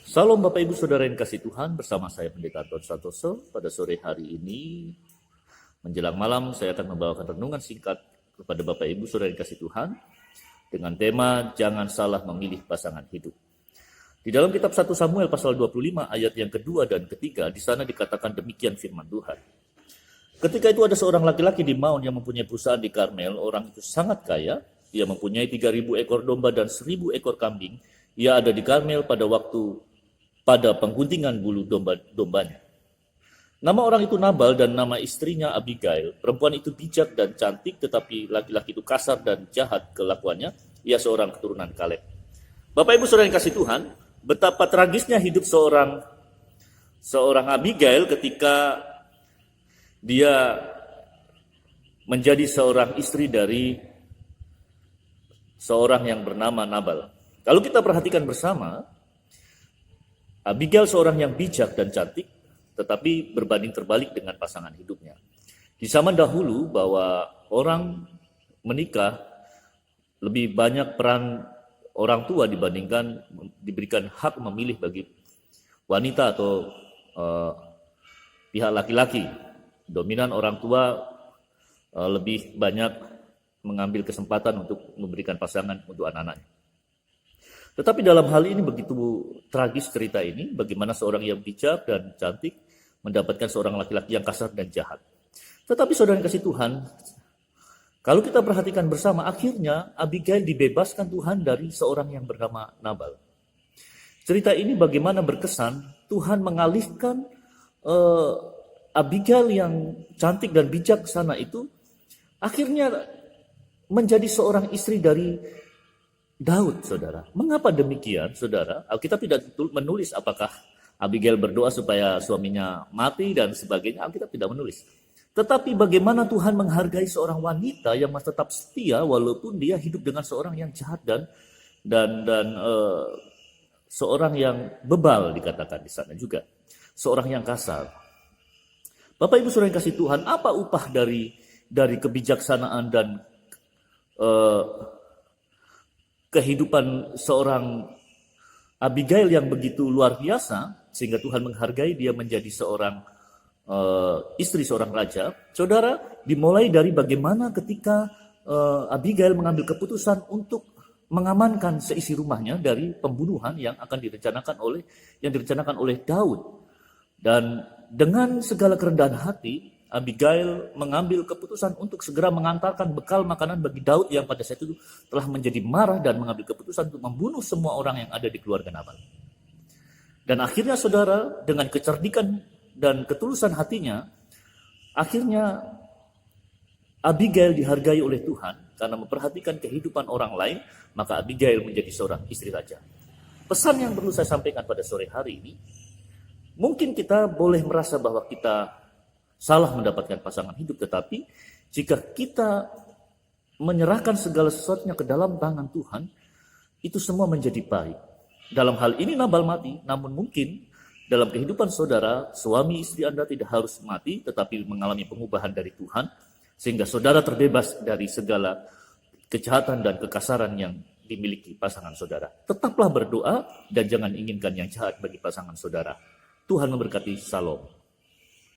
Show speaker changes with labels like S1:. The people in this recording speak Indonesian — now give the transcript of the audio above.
S1: Salam Bapak Ibu Saudara yang kasih Tuhan, bersama saya Pendeta Anton Santoso. Pada sore hari ini, menjelang malam, saya akan membawakan renungan singkat kepada Bapak Ibu Saudara yang kasih Tuhan dengan tema Jangan Salah Memilih Pasangan Hidup. Di dalam kitab 1 Samuel pasal 25 ayat yang kedua dan ketiga, di sana dikatakan demikian firman Tuhan. Ketika itu ada seorang laki-laki di Maon yang mempunyai perusahaan di Karmel. Orang itu sangat kaya, ia mempunyai 3.000 ekor domba dan 1.000 ekor kambing. Ia ada di Karmel pada pengguntingan bulu domba-dombanya. Nama orang itu Nabal dan nama istrinya Abigail. Perempuan itu bijak dan cantik, tetapi laki-laki itu kasar dan jahat kelakuannya. Ia seorang keturunan Kaleb. Bapak Ibu Saudara yang kasih Tuhan, betapa tragisnya hidup seorang Abigail ketika dia menjadi seorang istri dari seorang yang bernama Nabal. Kalau kita perhatikan bersama, Abigail seorang yang bijak dan cantik, tetapi berbanding terbalik dengan pasangan hidupnya. Di zaman dahulu bahwa orang menikah lebih banyak peran orang tua dibandingkan diberikan hak memilih bagi wanita atau pihak laki-laki. Dominan orang tua lebih banyak mengambil kesempatan untuk memberikan pasangan untuk anak-anaknya. Tetapi dalam hal ini begitu tragis cerita ini, bagaimana seorang yang bijak dan cantik mendapatkan seorang laki-laki yang kasar dan jahat. Tetapi saudara yang kasih Tuhan, kalau kita perhatikan bersama, akhirnya Abigail dibebaskan Tuhan dari seorang yang bernama Nabal. Cerita ini bagaimana berkesan, Tuhan mengalihkan Abigail yang cantik dan bijaksana itu, akhirnya menjadi seorang istri dari Daud, saudara. Mengapa demikian, saudara? Alkitab tidak menulis apakah Abigail berdoa supaya suaminya mati dan sebagainya. Alkitab tidak menulis. Tetapi bagaimana Tuhan menghargai seorang wanita yang masih tetap setia walaupun dia hidup dengan seorang yang jahat dan seorang yang bebal dikatakan di sana juga. Seorang yang kasar. Bapak Ibu Saudara yang kasih Tuhan, apa upah dari kebijaksanaan dan kehidupan seorang Abigail yang begitu luar biasa sehingga Tuhan menghargai dia menjadi seorang istri seorang raja? Saudara, dimulai dari bagaimana ketika Abigail mengambil keputusan untuk mengamankan seisi rumahnya dari pembunuhan yang direncanakan oleh Daud. Dan dengan segala kerendahan hati, Abigail mengambil keputusan untuk segera mengantarkan bekal makanan bagi Daud yang pada saat itu telah menjadi marah dan mengambil keputusan untuk membunuh semua orang yang ada di keluarga Nabal. Dan akhirnya saudara, dengan kecerdikan dan ketulusan hatinya, akhirnya Abigail dihargai oleh Tuhan karena memperhatikan kehidupan orang lain, maka Abigail menjadi seorang istri raja. Pesan yang perlu saya sampaikan pada sore hari ini, mungkin kita boleh merasa bahwa kita salah mendapatkan pasangan hidup, tetapi jika kita menyerahkan segala sesuatunya ke dalam tangan Tuhan, itu semua menjadi baik. Dalam hal ini Nabal mati, namun mungkin dalam kehidupan saudara, suami istri Anda tidak harus mati, tetapi mengalami pengubahan dari Tuhan, sehingga saudara terbebas dari segala kejahatan dan kekasaran yang dimiliki pasangan saudara. Tetaplah berdoa dan jangan inginkan yang jahat bagi pasangan saudara. Tuhan memberkati. Shalom.